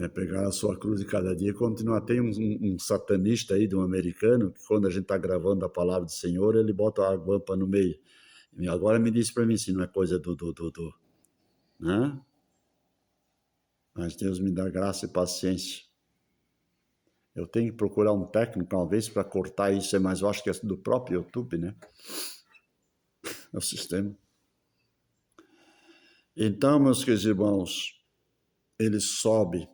Pegar a sua cruz de cada dia e continuar. Tem um satanista aí, de um americano, que quando a gente está gravando a palavra do Senhor, ele bota a guampa no meio. E agora me diz para mim se não é coisa do né? Mas Deus me dá graça e paciência. Eu tenho que procurar um técnico, uma vez, para cortar isso, mas eu acho que é do próprio YouTube, né? É o sistema. Então, meus queridos irmãos, ele sobe.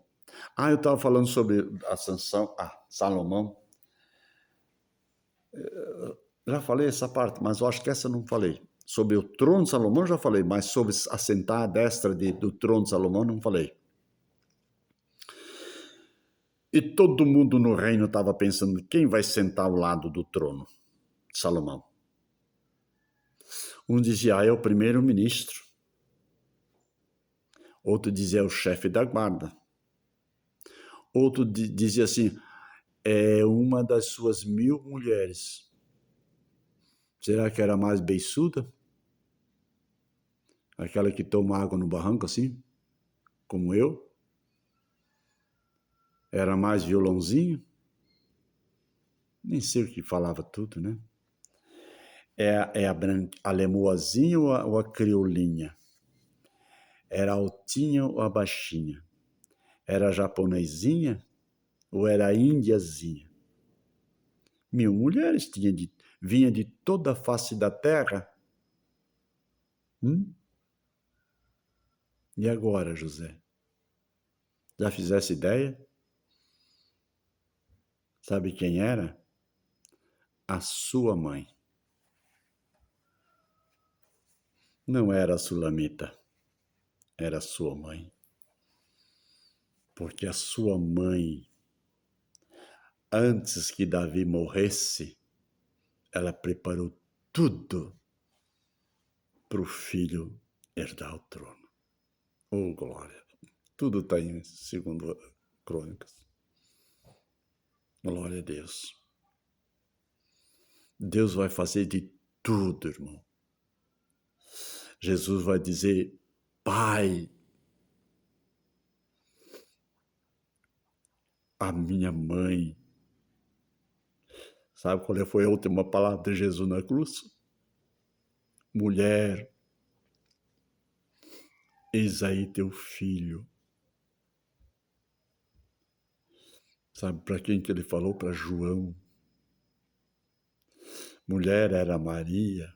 Eu estava falando sobre ascensão. Salomão. Já falei essa parte, mas eu acho que essa eu não falei. Sobre o trono de Salomão já falei, mas sobre assentar à destra do trono de Salomão não falei. E todo mundo no reino estava pensando quem vai sentar ao lado do trono de Salomão. Um dizia, é o primeiro-ministro. Outro dizia, é o chefe da guarda. Outro dizia assim, é uma das suas 1000 mulheres. Será que era mais beiçuda? Aquela que toma água no barranco assim? Como eu? Era mais violãozinho? Nem sei o que falava tudo, né? A lemoazinha ou a crioulinha? Era altinha ou a baixinha? Era a japonesinha ou era a índiazinha? 1000 mulheres vinha de toda a face da terra. E agora, José? Já fizesse ideia? Sabe quem era? A sua mãe. Não era a Sulamita, era a sua mãe. Porque a sua mãe, antes que Davi morresse, ela preparou tudo para o filho herdar o trono. Oh, glória! Tudo está em 2 Crônicas. Glória a Deus. Deus vai fazer de tudo, irmão. Jesus vai dizer, Pai, a minha mãe. Sabe qual foi a última palavra de Jesus na cruz? Mulher, eis aí teu filho. Sabe para quem que ele falou? Para João. Mulher era Maria.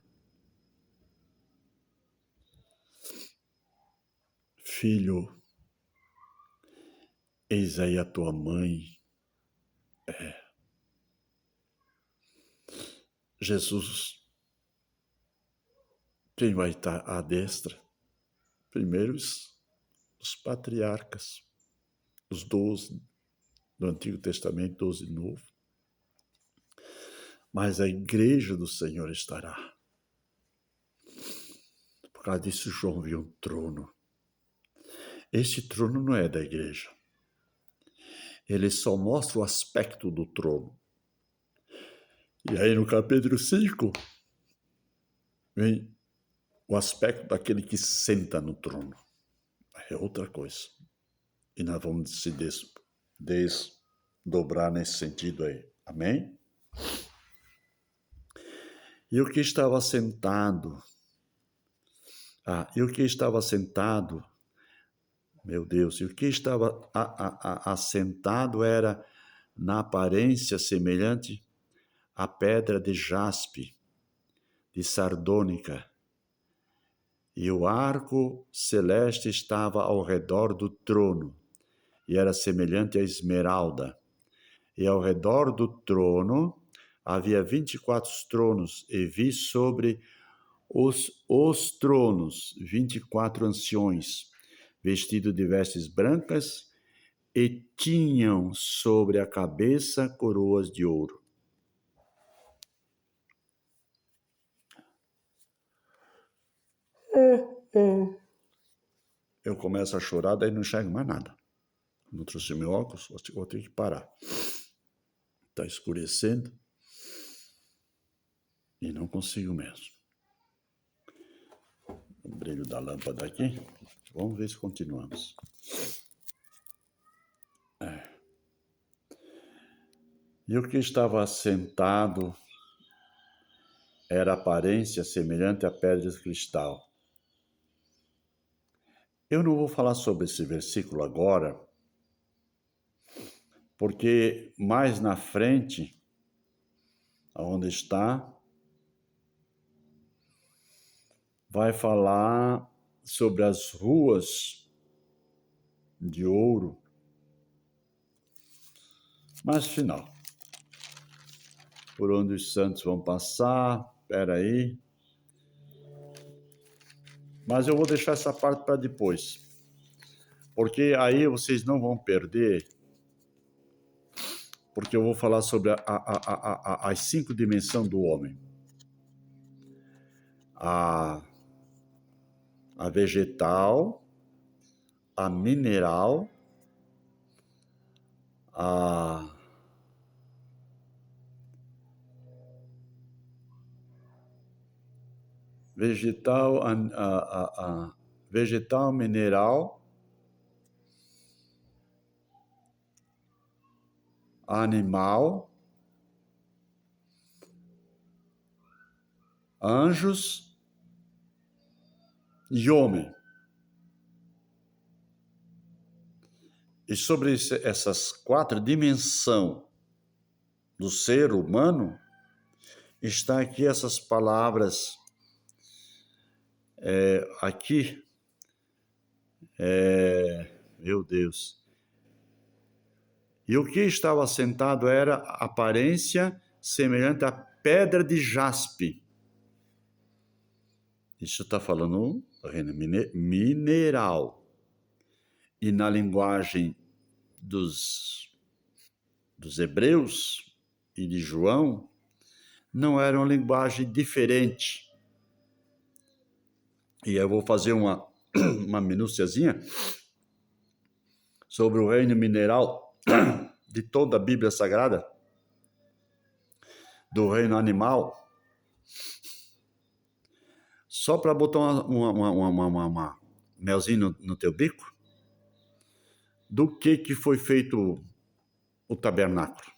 Filho, eis aí a tua mãe. Jesus, quem vai estar à destra? Primeiro os patriarcas, os 12 do Antigo Testamento, 12 do Novo. Mas a igreja do Senhor estará. Por causa disso, João viu um trono. Este trono não é da igreja. Ele só mostra o aspecto do trono. E aí no capítulo 5, vem o aspecto daquele que senta no trono. É outra coisa. E nós vamos se desdobrar nesse sentido aí. Amém? E o que estava sentado? Meu Deus, e o que estava assentado era, na aparência, semelhante à pedra de jaspe, de sardônica, e o arco celeste estava ao redor do trono, e era semelhante à esmeralda. E ao redor do trono havia 24 tronos, e vi sobre os tronos 24 anciões, vestidos de vestes brancas, e tinham sobre a cabeça coroas de ouro. Eu começo a chorar, daí não enxergo mais nada. Não trouxe meu óculos, vou ter que parar. Está escurecendo e não consigo mesmo. O brilho da lâmpada aqui. Vamos ver se continuamos. E o que estava assentado era aparência semelhante a pedra de cristal. Eu não vou falar sobre esse versículo agora, porque mais na frente, onde está, vai falar sobre as ruas de ouro. Mas final, por onde os santos vão passar, espera aí. Mas eu vou deixar essa parte para depois, porque aí vocês não vão perder, porque eu vou falar sobre as 5 dimensões do homem. A vegetal, a mineral, a vegetal, vegetal, mineral, animal, anjos e homem. E sobre essas 4 dimensões do ser humano, está aqui essas palavras, aqui, meu Deus. E o que estava assentado era aparência semelhante a pedra de jaspe. Isso está falando do reino mineral. E na linguagem dos hebreus e de João, não era uma linguagem diferente. E eu vou fazer uma minúciazinha sobre o reino mineral de toda a Bíblia Sagrada, do reino animal, só para botar uma melzinho no teu bico, do que foi feito o tabernáculo.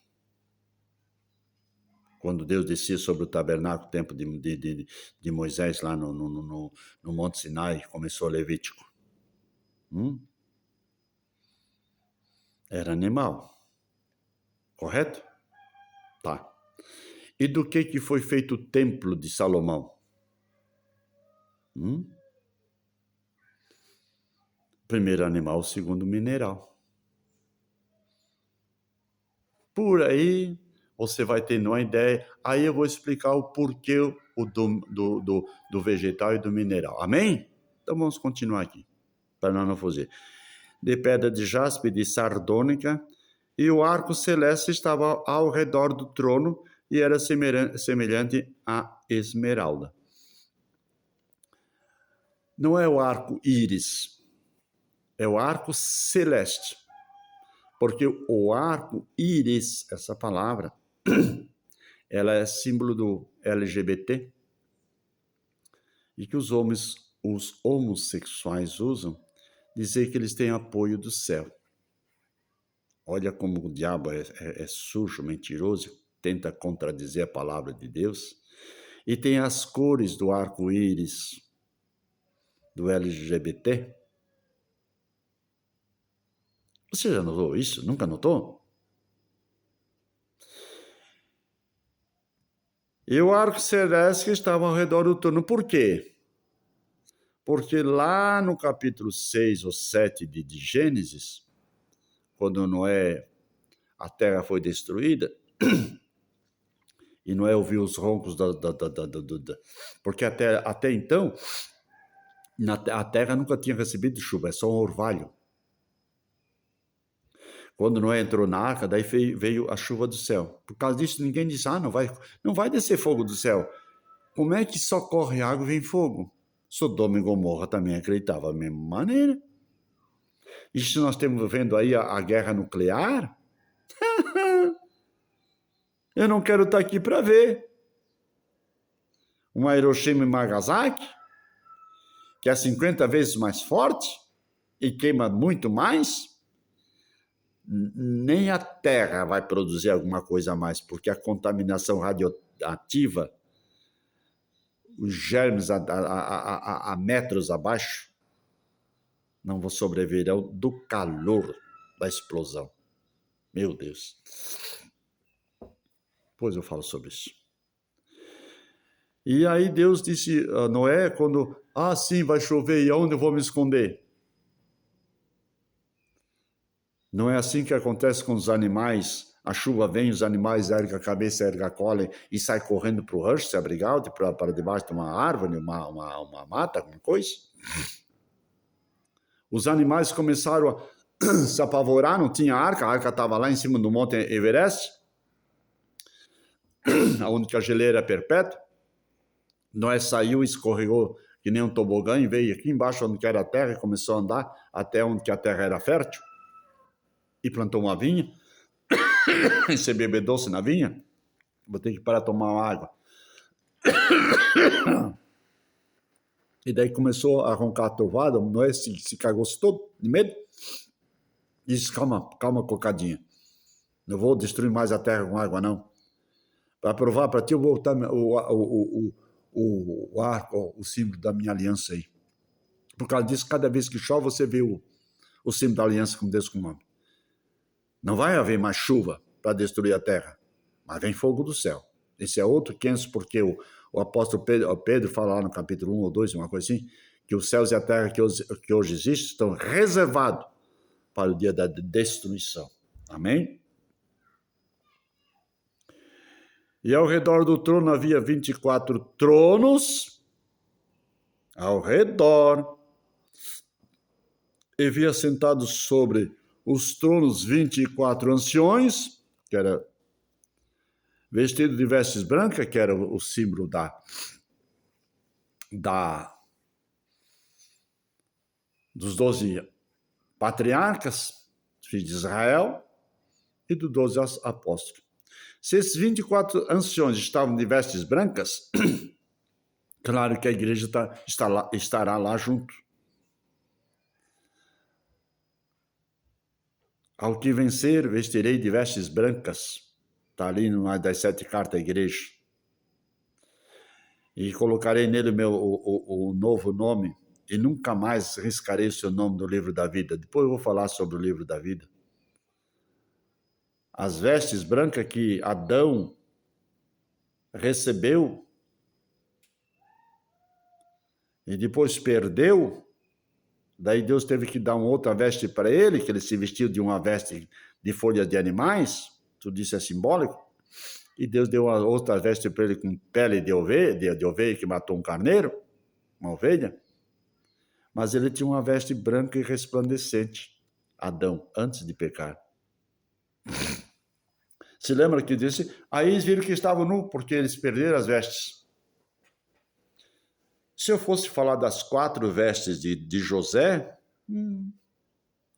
Quando Deus descia sobre o tabernáculo, no tempo de Moisés, lá no Monte Sinai, começou o Levítico. Era animal. Correto? Tá. E do que foi feito o templo de Salomão? Primeiro animal, segundo mineral. Por aí você vai tendo uma ideia. Aí eu vou explicar o porquê do vegetal e do mineral. Amém? Então vamos continuar aqui, para não fugir. De pedra de jaspe, de sardônica, e o arco celeste estava ao redor do trono e era semelhante a esmeralda. Não é o arco íris, é o arco celeste. Porque o arco íris, essa palavra, ela é símbolo do LGBT, e que os homossexuais usam, dizer que eles têm apoio do céu. Olha como o diabo é sujo, mentiroso, tenta contradizer a palavra de Deus. E tem as cores do arco-íris do LGBT. Você já notou isso? Nunca notou? E o arco celeste estava ao redor do trono. Por quê? Porque lá no capítulo 6 ou 7 de Gênesis, quando Noé, a terra foi destruída, e Noé ouviu os roncos porque até então, a terra nunca tinha recebido chuva, é só um orvalho. Quando Noé entrou na arca, daí veio a chuva do céu. Por causa disso, ninguém disse, não vai descer fogo do céu. Como é que só corre água e vem fogo? Sodoma e Gomorra também acreditava da mesma maneira. E se nós estamos vendo aí a guerra nuclear, eu não quero estar aqui para ver. Uma Hiroshima e Nagasaki, que é 50 vezes mais forte e queima muito mais, nem a Terra vai produzir alguma coisa a mais, porque a contaminação radioativa, os germes a metros abaixo, não sobreviverão do calor da explosão. Meu Deus. Depois eu falo sobre isso. E aí Deus disse a Noé, quando, sim, vai chover, e aonde eu vou me esconder? Não é assim que acontece com os animais. A chuva vem, os animais erguem a cabeça, erguem a cola e saem correndo para o rancho, se abrigar, para debaixo de uma árvore, uma mata, alguma coisa. Os animais começaram a se apavorar, não tinha arca, a arca estava lá em cima do Monte Everest, onde a geleira é perpétua. Noé saiu, escorregou que nem um tobogã e veio aqui embaixo, onde era a terra, e começou a andar até onde a terra era fértil. E plantou uma vinha. E você beber doce na vinha, vou ter que parar de tomar uma água. E daí começou a roncar a trovada, Noé se cagou-se todo de medo. Disse, calma, cocadinha. Não vou destruir mais a terra com água, não. Para provar para ti, eu vou botar o arco, o símbolo da minha aliança aí. Por causa disso, cada vez que chove, você vê o símbolo da aliança com Deus com o nome. Não vai haver mais chuva para destruir a terra, mas vem fogo do céu. Esse é outro 500, porque o apóstolo Pedro fala lá no capítulo 1 ou 2, uma coisa assim, que os céus e a terra que hoje existem estão reservados para o dia da destruição. Amém? E ao redor do trono havia 24 tronos, ao redor, e havia sentados sobre os tronos 24 anciões, que era vestido de vestes brancas, que era o símbolo dos 12 patriarcas, filhos de Israel, e dos 12 apóstolos. Se esses 24 anciões estavam de vestes brancas, claro que a igreja estará lá junto. Ao que vencer, vestirei de vestes brancas. Está ali numa das 7 cartas da igreja. E colocarei nele o novo nome, e nunca mais riscarei o seu nome do livro da vida. Depois eu vou falar sobre o livro da vida. As vestes brancas que Adão recebeu e depois perdeu, daí Deus teve que dar uma outra veste para ele, que ele se vestiu de uma veste de folhas de animais, tudo isso é simbólico, e Deus deu uma outra veste para ele com pele de ovelha que matou um carneiro, uma ovelha, mas ele tinha uma veste branca e resplandecente, Adão, antes de pecar. Se lembra que disse, aí eles viram que estavam nus, porque eles perderam as vestes. Se eu fosse falar das 4 vestes de José,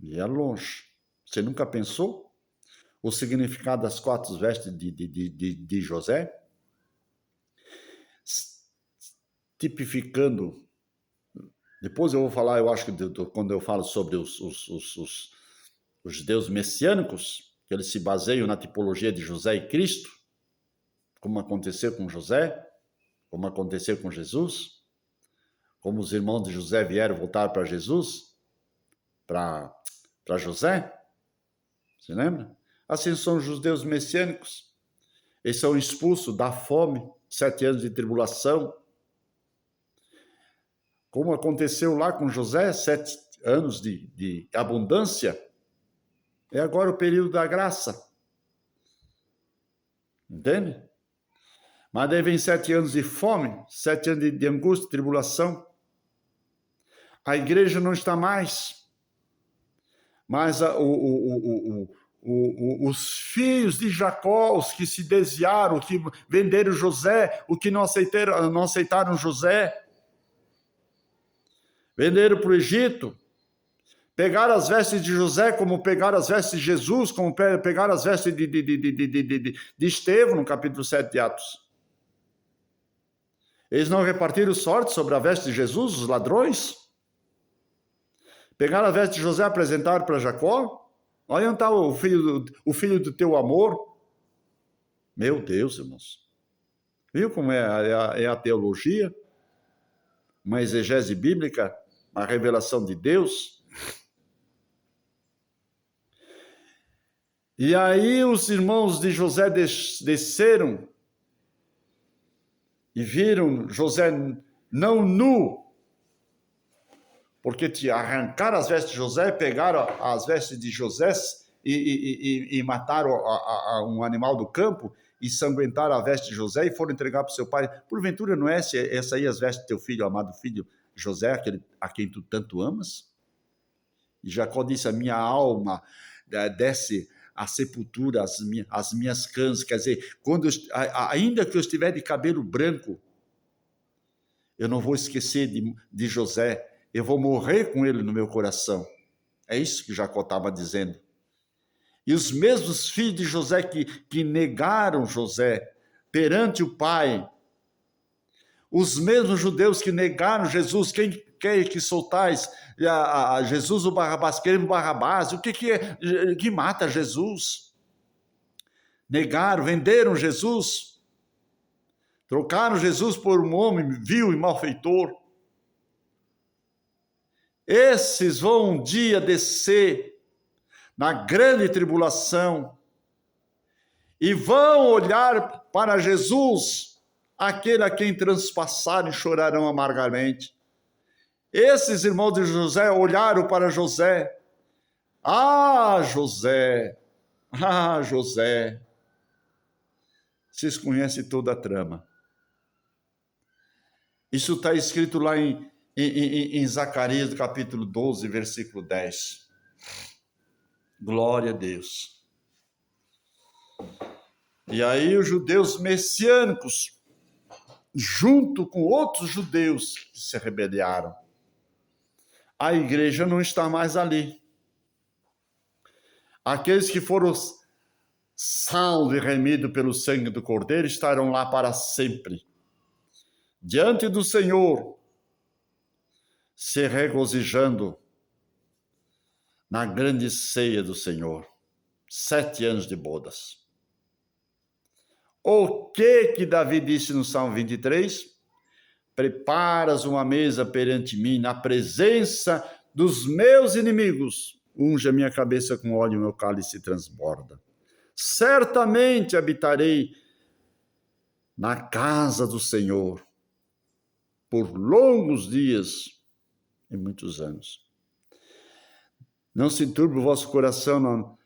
ia longe. Você nunca pensou o significado das 4 vestes de José? Tipificando, depois eu vou falar, eu acho que quando eu falo sobre os judeus messiânicos, que eles se baseiam na tipologia de José e Cristo, como aconteceu com José, como aconteceu com Jesus, como os irmãos de José vieram voltar para Jesus, para José, você lembra? Assim são os judeus messiânicos, eles são expulsos da fome, 7 anos de tribulação, como aconteceu lá com José, 7 anos de abundância, é agora o período da graça. Entende? Mas daí vem 7 anos de fome, 7 anos de angústia, tribulação. A igreja não está mais. Mas os filhos de Jacó, os que se desviaram, os que venderam José, os que não aceitaram José, venderam para o Egito, pegaram as vestes de José, como pegaram as vestes de Jesus, como pegaram as vestes de Estevão, no capítulo 7 de Atos. Eles não repartiram sorte sobre a veste de Jesus, os ladrões? Pegaram a veste de José e apresentaram para Jacó, Olha onde está o filho do teu amor. Meu Deus, irmãos. Viu como é a teologia? Uma exegese bíblica, uma revelação de Deus. E aí os irmãos de José desceram e viram José não nu, porque te arrancaram as vestes de José, pegaram as vestes de José e mataram um animal do campo e sanguentaram a veste de José e foram entregar para o seu pai. Porventura não é essa aí as vestes do teu filho, amado filho José, aquele a quem tu tanto amas? E Jacó disse, a minha alma desce à sepultura, as minhas cãs, quer dizer, ainda que eu estiver de cabelo branco, eu não vou esquecer de José, eu vou morrer com ele no meu coração. É isso que Jacó estava dizendo. E os mesmos filhos de José que negaram José perante o pai, os mesmos judeus que negaram Jesus, quem quer que soltais a Jesus o Barrabás, queremos Barrabás, o que é que mata Jesus? Negaram, venderam Jesus, trocaram Jesus por um homem vil e malfeitor. Esses vão um dia descer na grande tribulação e vão olhar para Jesus, aquele a quem transpassarem e chorarão amargamente. Esses irmãos de José olharam para José. Ah, José! Ah, José! Vocês conhecem toda a trama. Isso está escrito lá em Zacarias, capítulo 12, versículo 10. Glória a Deus. E aí os judeus messiânicos, junto com outros judeus que se rebelaram, a igreja não está mais ali. Aqueles que foram salvos e remidos pelo sangue do Cordeiro estarão lá para sempre, diante do Senhor, se regozijando na grande ceia do Senhor. 7 anos de bodas. O que Davi disse no Salmo 23? Preparas uma mesa perante mim, na presença dos meus inimigos. Unge a minha cabeça com óleo e o meu cálice transborda. Certamente habitarei na casa do Senhor por longos dias e muitos anos. Não se turbe o vosso coração, não.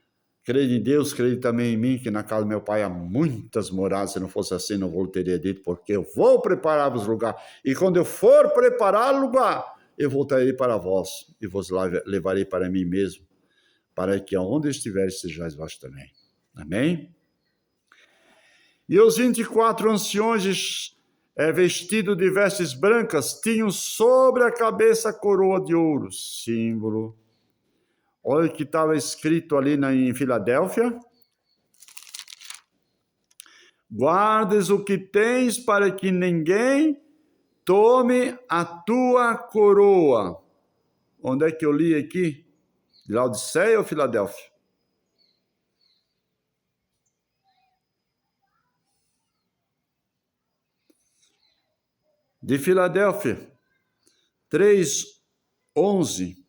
Crede em Deus, crede também em mim, que na casa do meu pai há muitas moradas. Se não fosse assim, não vou teria dito, porque eu vou preparar-vos lugar. E quando eu for preparar lugar, eu voltarei para vós e vos levarei para mim mesmo, para que aonde estiver sejais vós também. Amém? E os 24 anciões, vestidos de vestes brancas, tinham sobre a cabeça a coroa de ouro, símbolo. Olha o que estava escrito ali em Filadélfia. Guardes o que tens para que ninguém tome a tua coroa. Onde é que eu li aqui? De Laodiceia ou Filadélfia? De Filadélfia, 3:11.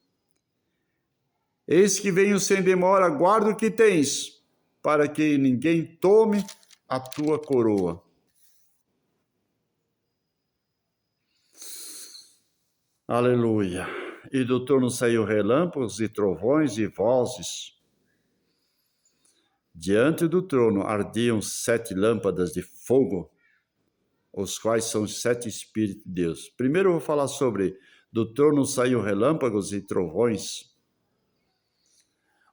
Eis que venho sem demora, guarda o que tens, para que ninguém tome a tua coroa. Aleluia. E do trono saiu relâmpagos e trovões e vozes. Diante do trono ardiam 7 lâmpadas de fogo, os quais são os 7 Espíritos de Deus. Primeiro eu vou falar sobre do trono saiu relâmpagos e trovões.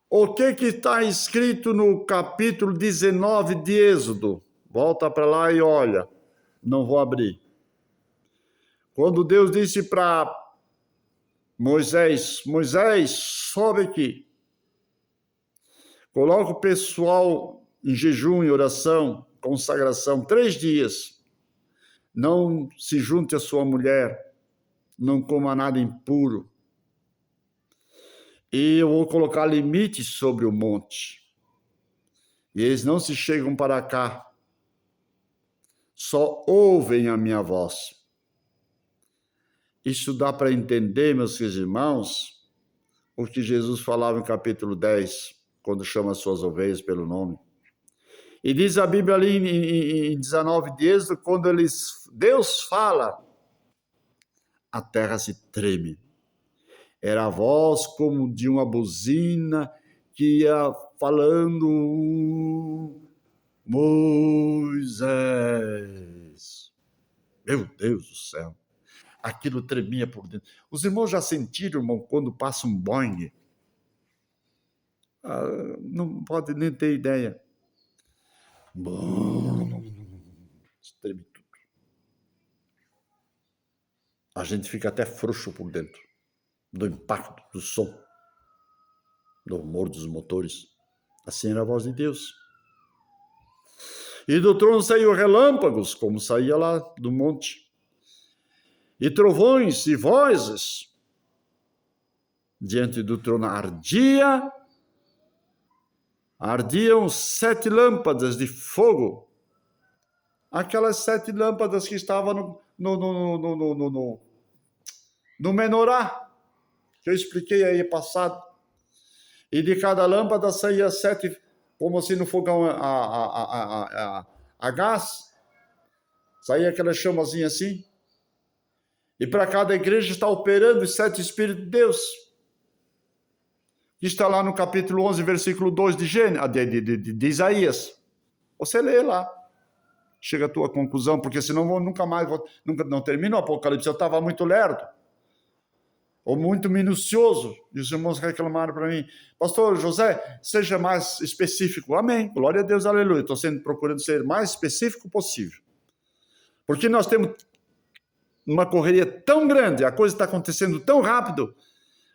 O que está escrito no capítulo 19 de Êxodo? Volta para lá e olha. Não vou abrir. Quando Deus disse para Moisés, sobe aqui. Coloca o pessoal em jejum e oração, consagração, 3 dias. Não se junte à sua mulher. Não coma nada impuro. E eu vou colocar limites sobre o monte. E eles não se chegam para cá. Só ouvem a minha voz. Isso dá para entender, meus irmãos, o que Jesus falava em capítulo 10, quando chama as suas ovelhas pelo nome. E diz a Bíblia ali em 19 de Êxodo, quando Deus fala, a terra se treme. Era a voz como de uma buzina que ia falando, Moisés. Meu Deus do céu. Aquilo tremia por dentro. Os irmãos já sentiram, irmão, quando passa um Boeing? Não pode nem ter ideia. Treme tudo. A gente fica até frouxo por dentro do impacto do som, do rumor dos motores. Assim era a voz de Deus. E do trono saiu relâmpagos, como saía lá do monte, e trovões e vozes. Diante do trono ardiam 7 lâmpadas de fogo. Aquelas 7 lâmpadas que estavam no menorá, que eu expliquei aí passado. E de cada lâmpada saía 7, como assim no fogão a gás, saía aquela chamazinha assim. E para cada igreja está operando os 7 Espíritos de Deus. Que está lá no capítulo 11, versículo 2 de Isaías. Você lê lá. Chega à tua conclusão, porque senão nunca não termina o Apocalipse. Eu estava muito lerdo, ou muito minucioso, e os irmãos reclamaram para mim, pastor José, seja mais específico. Amém, glória a Deus, aleluia. Estou procurando ser mais específico possível, porque nós temos uma correria tão grande, a coisa está acontecendo tão rápido,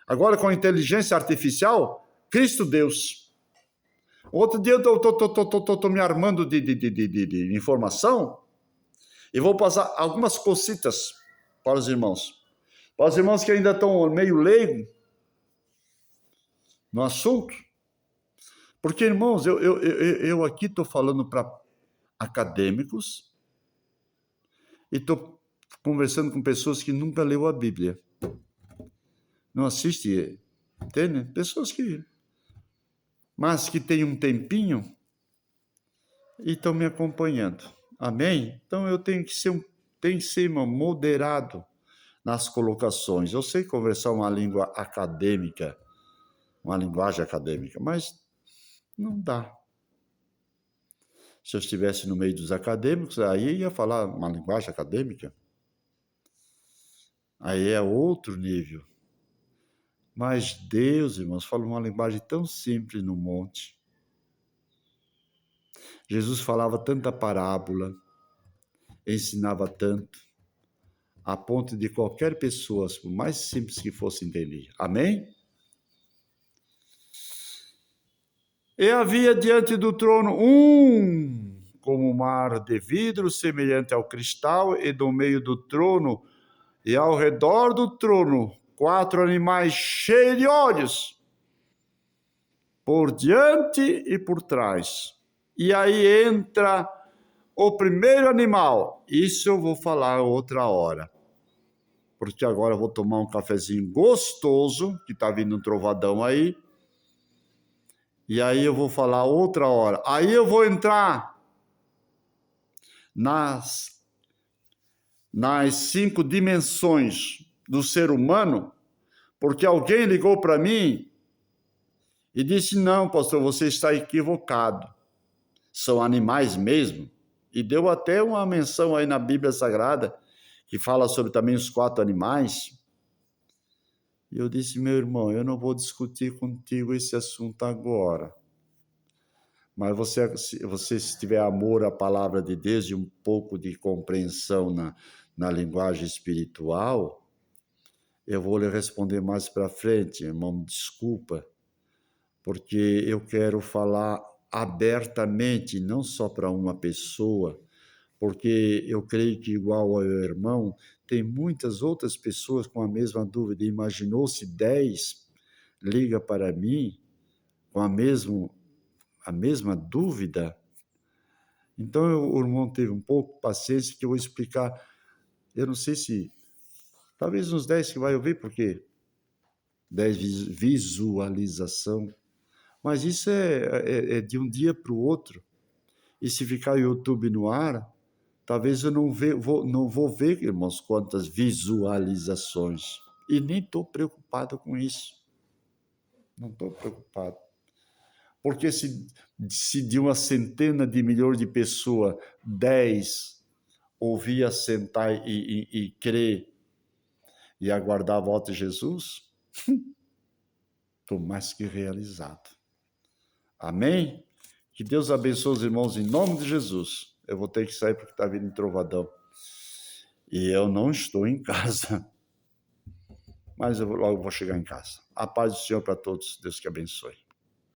agora com a inteligência artificial, Cristo Deus. Outro dia eu estou me armando de informação e vou passar algumas cositas para os irmãos. Para os irmãos que ainda estão meio leigos no assunto. Porque, irmãos, eu aqui estou falando para acadêmicos e estou conversando com pessoas que nunca leu a Bíblia. Não assiste, entende? Pessoas mas que têm um tempinho e estão me acompanhando. Amém? Então eu tenho que ser moderado nas colocações. Eu sei conversar uma língua acadêmica, uma linguagem acadêmica, mas não dá. Se eu estivesse no meio dos acadêmicos, aí ia falar uma linguagem acadêmica. Aí é outro nível. Mas Deus, irmãos, fala uma linguagem tão simples no monte. Jesus falava tanta parábola, ensinava tanto, a ponto de qualquer pessoa, por mais simples que fosse, entender. Amém? E havia diante do trono como mar de vidro, semelhante ao cristal, e do meio do trono, e ao redor do trono, 4 animais cheios de olhos, por diante e por trás. E aí entra o primeiro animal. Isso eu vou falar outra hora. Porque agora eu vou tomar um cafezinho gostoso, que está vindo um trovadão aí. E aí eu vou falar outra hora. Aí eu vou entrar nas 5 dimensões do ser humano, porque alguém ligou para mim e disse, não, pastor, você está equivocado. São animais mesmo. E deu até uma menção aí na Bíblia Sagrada, que fala sobre também os 4 animais. E eu disse, meu irmão, eu não vou discutir contigo esse assunto agora. Mas você se tiver amor à palavra de Deus e um pouco de compreensão na linguagem espiritual, eu vou lhe responder mais para frente, irmão, desculpa, porque eu quero falar abertamente, não só para uma pessoa, porque eu creio que, igual ao irmão, tem muitas outras pessoas com a mesma dúvida. Imaginou-se 10 liga para mim com a mesma dúvida. Então, o irmão teve um pouco de paciência que eu vou explicar. Eu não sei se, talvez uns 10 que vai ouvir, porque 10 visualização. Mas isso é de um dia para o outro. E se ficar o YouTube no ar, talvez eu não vou ver, irmãos, quantas visualizações. E nem estou preocupado com isso. Não estou preocupado. Porque se de uma centena de milhões de pessoas, 10 ouvia sentar e crer e aguardar a volta de Jesus, estou mais que realizado. Amém? Que Deus abençoe os irmãos em nome de Jesus. Eu vou ter que sair porque está vindo trovadão. E eu não estou em casa. Mas eu logo vou chegar em casa. A paz do Senhor para todos. Deus que abençoe.